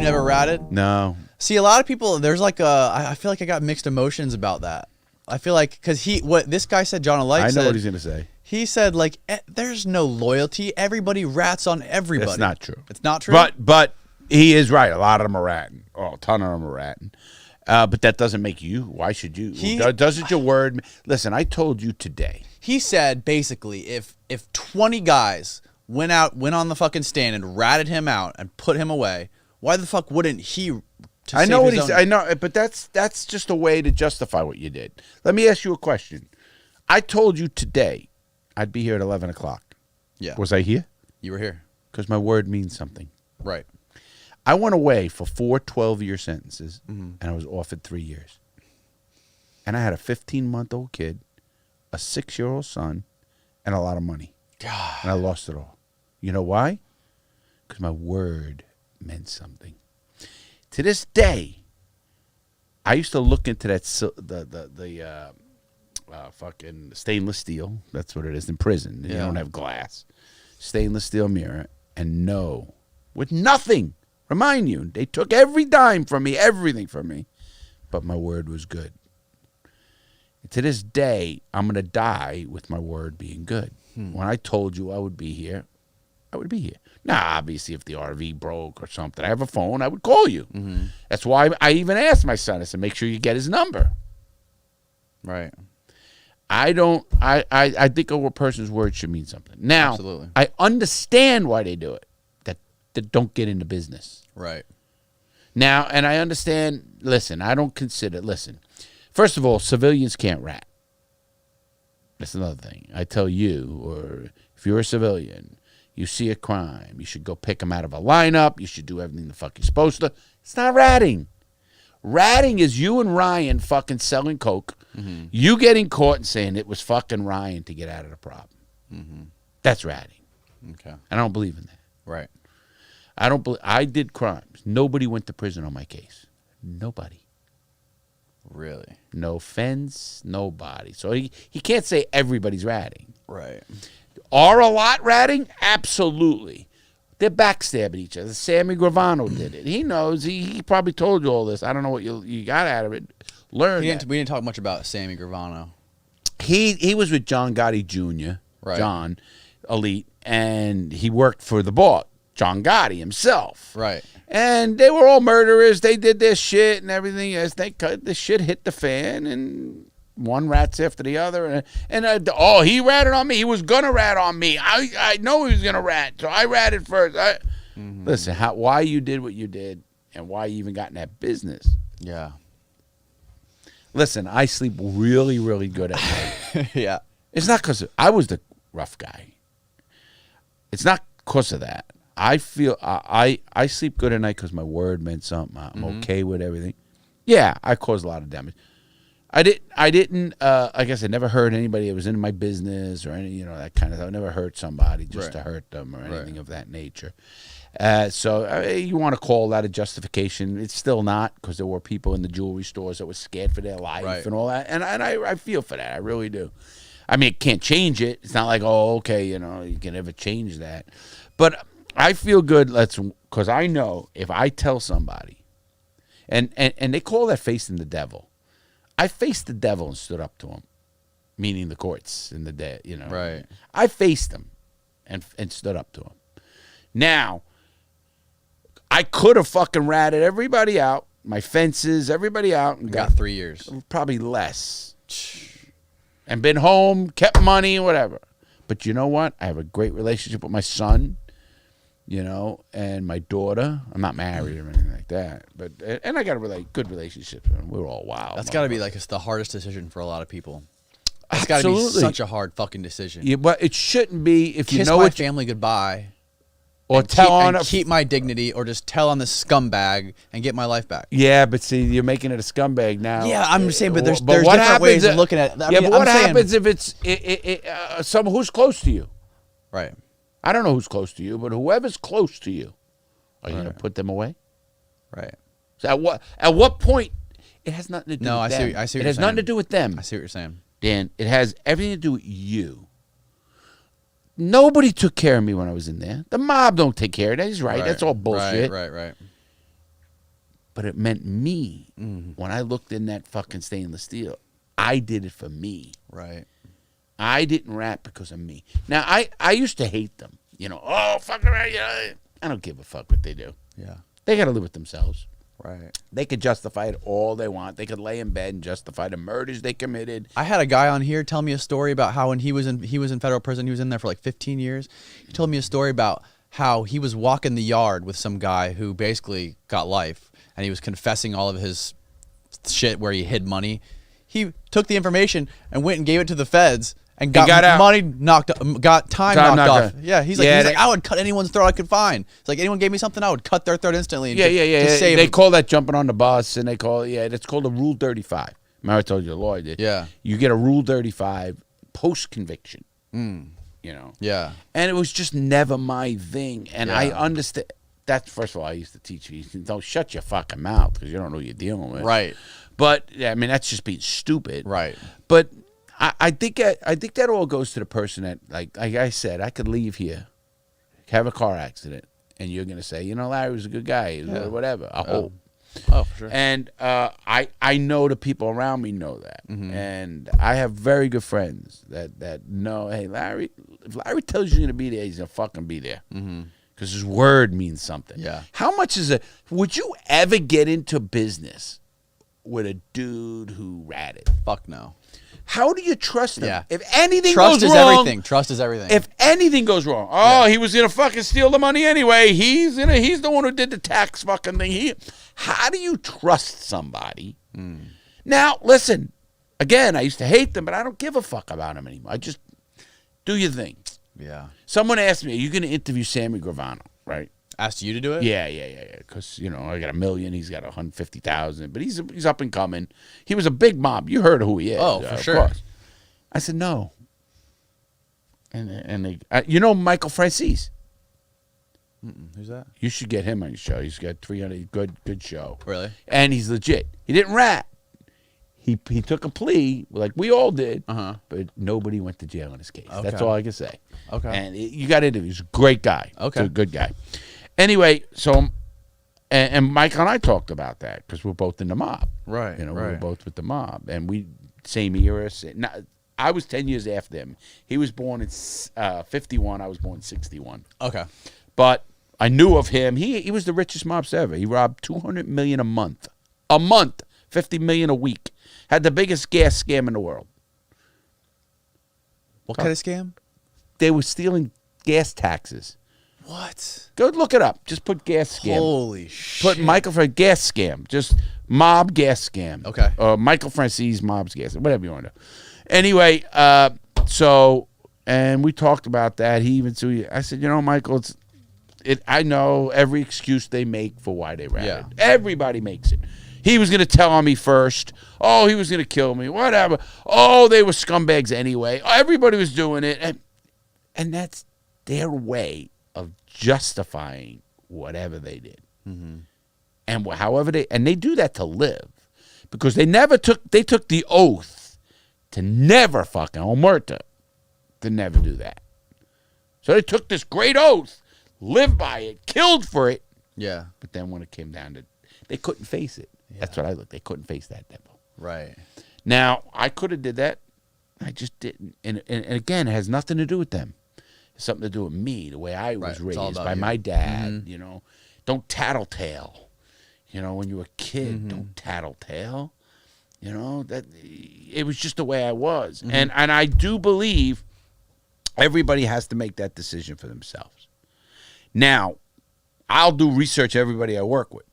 never ratted? No. See, a lot of people, there's like I feel like I got mixed emotions about that. I feel like, because what this guy said, John Alike said. I know what he's going to say. He said, like, there's no loyalty. Everybody rats on everybody. That's not true. It's not true? But he is right. A lot of them are ratting. Oh, a ton of them are ratting. But that doesn't make you. Why should you? Doesn't your word? Listen, I told you today. He said, basically, if 20 guys went on the fucking stand and ratted him out and put him away, why the fuck wouldn't he? I know what he's. I know, but that's just a way to justify what you did. Let me ask you a question. I told you today I'd be here at 11 o'clock. Yeah. Was I here? You were here. Because my word means something. Right. I went away for 4 12-year sentences, and I was offered 3 years. And I had a 15-month-old kid, a 6-year-old son, and a lot of money. God. And I lost it all. You know why? Because my word meant something. To this day, I used to look into that fucking stainless steel. That's what it is in prison. You don't have glass. Stainless steel mirror, and know with nothing. Remind you, they took every dime from me, everything from me, but my word was good. And to this day, I'm going to die with my word being good. When I told you I would be here, I would be here. Now, obviously, if the RV broke or something, I have a phone, I would call you. That's why I even asked my son, I said, make sure you get his number. Right. I think a person's word should mean something. Now, Absolutely. I understand why they do it, that don't get into business. Right. Now, and I understand, listen, first of all, civilians can't rat. That's another thing. I tell you, or if you're a civilian, you see a crime, you should go pick them out of a lineup, you should do everything the fuck you're supposed to. It's not ratting. Ratting is you and Ryan fucking selling coke, you getting caught and saying it was fucking Ryan to get out of the problem. That's ratting. Okay. I don't believe in that. Right. I did crimes. Nobody went to prison on my case. Nobody. Really? No offense, nobody. So he can't say everybody's ratting. Right. Are a lot ratting? Absolutely. They're backstabbing each other. Sammy Gravano did it. He knows. He probably told you all this. I don't know what you got out of it. Learn that. We didn't talk much about Sammy Gravano. He was with John Gotti Jr., Right. John Elite, and he worked for the boss, John Gotti himself. Right. And they were all murderers. They did their shit and everything. As the shit hit the fan, and one rats after the other. And he ratted on me. He was going to rat on me. I know he was going to rat, so I ratted first. Listen, why you did what you did and why you even got in that business. Yeah. Listen, I sleep really, really good at night. Yeah. It's not because I was the rough guy. It's not because of that. I feel I sleep good at night because my word meant something. I'm okay with everything. Yeah, I caused a lot of damage. I didn't. I guess I never hurt anybody that was in my business or any, that kind of thing. I never hurt somebody just to hurt them or anything of that nature. So you want to call that a justification? It's still not, because there were people in the jewelry stores that were scared for their life and all that. And I feel for that. I really do. I mean, it can't change it. It's not like, oh, okay, you can never change that. But I feel good. Because I know if I tell somebody, and they call that facing the devil. I faced the devil and stood up to him, meaning the courts and the dead. Right. I faced him and stood up to him. Now, I could have fucking ratted everybody out, my fences, everybody out, and Got 3 years. probably less, and been home, kept money, whatever. But you know what? I have a great relationship with my son, and my daughter. I'm not married or anything like that, and I got a good relationship. We're all wild. That's got to be it's the hardest decision for a lot of people. It's got to be such a hard fucking decision. Yeah, but it shouldn't be if Kiss my family goodbye. Or keep my dignity, or just tell on this scumbag and get my life back. Yeah, but see, you're making it a scumbag now. Yeah, I'm saying, but there's different ways of looking at it. But what happens if it's someone who's close to you? Right. I don't know who's close to you, but whoever's close to you, are you going to put them away? Right. So at what point? It has nothing to do with them. I see what it has nothing to do with them. I see what you're saying. Dan, it has everything to do with you. Nobody took care of me when I was in there. The mob don't take care of that. He's right. That's all bullshit. Right. but it meant me. When I looked in that fucking stainless steel, I did it for me. Right. I didn't rat because of me. Now, I used to hate them. You know, oh, fuck around. I don't give a fuck what they do. Yeah. They got to live with themselves. Right. They could justify it all they want. They could lay in bed and justify the murders they committed. I had a guy on here tell me a story about how when he was in federal prison, he was in there for like 15 years. He told me a story about how he was walking the yard with some guy who basically got life, and he was confessing all of his shit where he hid money. He took the information and went and gave it to the feds and got out. money knocked, got time knocked off. Yeah, he's like, I would cut anyone's throat I could find. It's like anyone gave me something, I would cut their throat instantly. And just save They them. call that jumping on the bus, and they call it, that's called a Rule 35. Remember I told you the lawyer did. Yeah. You get a Rule 35 post-conviction, you know. Yeah. And it was just never my thing, and Yeah. I understand. That's, first of all, I used to teach you, don't shut your fucking mouth because you don't know what you're dealing with. Right. But, I mean, that's just being stupid. Right. But I think that all goes to the person that, like I said, I could leave here, have a car accident, and you're going to say, you know, Larry was a good guy, whatever. I hope. Oh, for sure. And I know the people around me know that. And I have very good friends that know, hey, Larry, if Larry tells you you're going to be there, he's going to fucking be there. Because his word means something. Yeah. How much is it? Would you ever get into business with a dude who ratted? Fuck no. How do you trust him? Yeah. If anything Trust goes is wrong, everything. Trust is everything. if anything goes wrong, he was gonna fucking steal the money anyway. He's the one who did the tax fucking thing. How do you trust somebody? Now, listen. Again, I used to hate them, but I don't give a fuck about them anymore. I just do your thing. Yeah. Someone asked me, "Are you gonna interview Sammy Gravano?" Right? Asked you to do it? Yeah. Because, you know, I got $1 million. He's got 150,000. But he's up and coming. He was a big mob. You heard who he is. Oh, for sure. Course. I said, no. And they, you know Michael Francis? Who's that? You should get him on your show. He's got 300, good show. Really? And he's legit. He didn't rat. He took a plea, like we all did, but nobody went to jail in his case. Okay. That's all I can say. Okay. And you got into. He's a great guy. Okay. He's a good guy. Anyway, so, and Michael and I talked about that because we're both in the mob. Right, You know, we right. were both with the mob. And same era. I was 10 years after him. He was born in 51. I was born in 61. Okay. But I knew of him. He was the richest mobster ever. He robbed $200 million a month. A month. $50 million a week. Had the biggest gas scam in the world. What kind of scam? They were stealing gas taxes. What? Go look it up. Just put gas scam. Holy shit. Put Michael for gas scam. Just mob gas scam. Okay. Or Michael Francis mob's gas. Whatever you want to do. Anyway, and we talked about that. He even I said, you know, Michael, I know every excuse they make for why they ratted. Yeah. Everybody makes it. He was going to tell on me first. Oh, he was going to kill me. Whatever. Oh, they were scumbags anyway. Everybody was doing it. And that's their way of justifying whatever they did. And however they do that to live. Because they took the oath to never fucking, omerta, to never do that. So they took this great oath, lived by it, killed for it. Yeah. But then when it came down to, they couldn't face it. Yeah. That's what I looked. They couldn't face that devil. Right. Now, I could have did that. I just didn't. And again, it has nothing to do with them. It's something to do with me, the way I was It's all raised about by you. my dad. You know, don't tattletale. You know, when you were a kid, don't tattletale. You know, that it was just the way I was. And I do believe everybody has to make that decision for themselves. Now, I'll do research everybody I work with.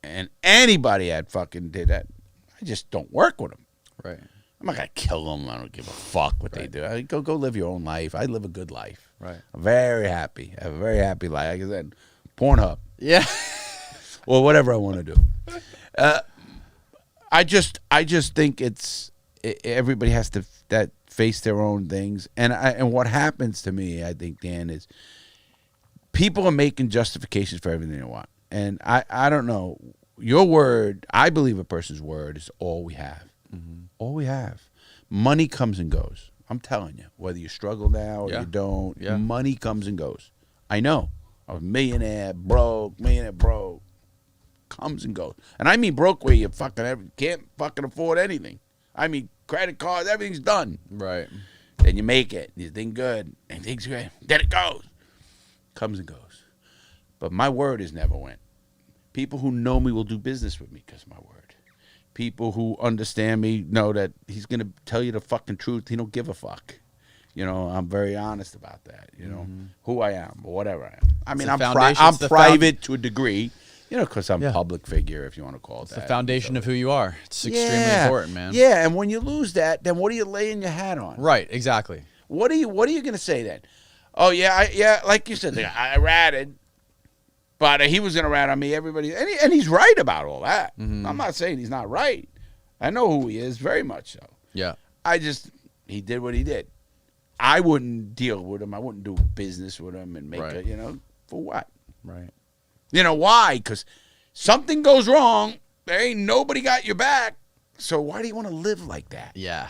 And anybody that fucking did that, I just don't work with them. Right. I'm not going to kill them. I don't give a fuck what they do. Go live your own life. I live a good life. Right. I'm very happy. I have a very happy life. Like I said, Pornhub. Yeah. Or whatever I want to do. I just think everybody has to face their own things. And what happens to me, I think, Dan, is people are making justifications for everything they want. And I don't know. Your word, I believe a person's word is all we have. All we have. Money comes and goes. I'm telling you. Whether you struggle now or you don't, money comes and goes. I know. I was millionaire, broke. comes and goes. And I mean broke where you fucking can't fucking afford anything. I mean credit cards, everything's done. Right. Then you make it. You think good. And things great. Then it goes. Comes and goes. But my word is never went. People who know me will do business with me because of my word. People who understand me know that he's going to tell you the fucking truth. He don't give a fuck. You know, I'm very honest about that. You know, who I am or whatever I am. I mean, I'm private to a degree. You know, because I'm a public figure, if you want to call it that. It's the foundation of who you are. It's extremely important, man. Yeah, and when you lose that, then what are you laying your hat on? Right, exactly. What are you going to say then? Oh, yeah, like you said, I ratted, but he was going to rat on me. Everybody, and he's right about all that. I'm not saying he's not right. I know who he is, very much so. Yeah. He did what he did. I wouldn't deal with him. I wouldn't do business with him and make for what? Right. You know why? Because something goes wrong. There ain't nobody got your back. So why do you want to live like that? Yeah.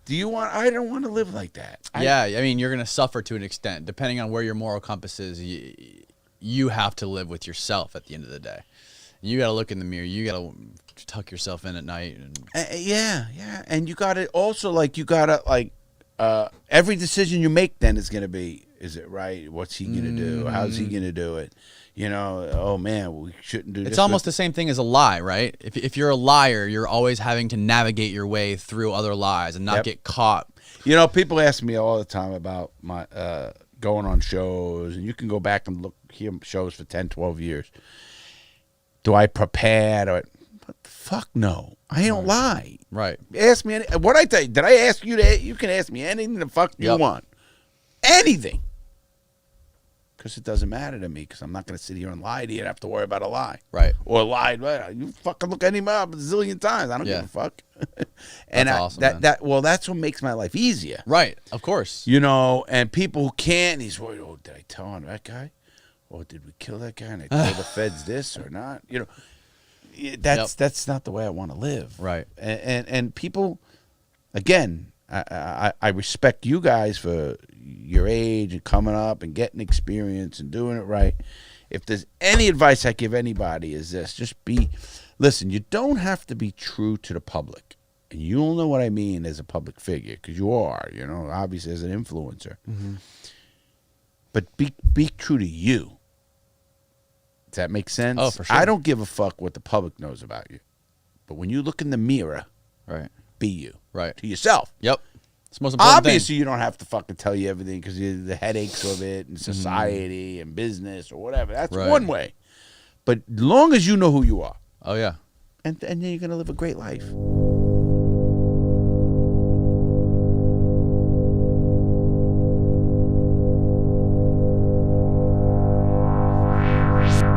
I don't want to live like that. I mean, you're going to suffer to an extent. Depending on where your moral compass is, you have to live with yourself at the end of the day. You got to look in the mirror. You got to tuck yourself in at night. Yeah. And you got to also, every decision you make then is going to be, is it right? What's he going to do? How's he going to do it? You know, oh, man, we shouldn't do this. It's almost the same thing as a lie, right? If you're a liar, you're always having to navigate your way through other lies and not get caught. You know, people ask me all the time about my going on shows, and you can go back and hear shows for 10, 12 years. Do I prepare? Fuck no. I don't lie. Right. Ask me what I tell you. Did I ask you that? You can ask me anything the fuck you want. Anything. Because it doesn't matter to me, because I'm not going to sit here and lie to you and have to worry about a lie. Right. Or lie. You fucking look anybody up a zillion times. I don't give a fuck. And that's awesome, that's what makes my life easier. Right. Of course. You know, and people who can't, he's worried, oh, did I tell on that guy? Or did we kill that guy and I told the feds this or not? You know, that's not the way I want to live. Right. And people, again, I respect you guys for your age and coming up and getting experience and doing it right. If there's any advice I give anybody is this, listen, you don't have to be true to the public. And you'll know what I mean as a public figure, because you are, you know, obviously as an influencer. But be true to you. Does that make sense? Oh, for sure. I don't give a fuck what the public knows about you. But when you look in the mirror, be you. Right. To yourself. Yep. It's the most important Obviously, you don't have to fucking tell you everything because the headaches of it and society and business or whatever. That's one way. But long as you know who you are. Oh, yeah. And then you're going to live a great life.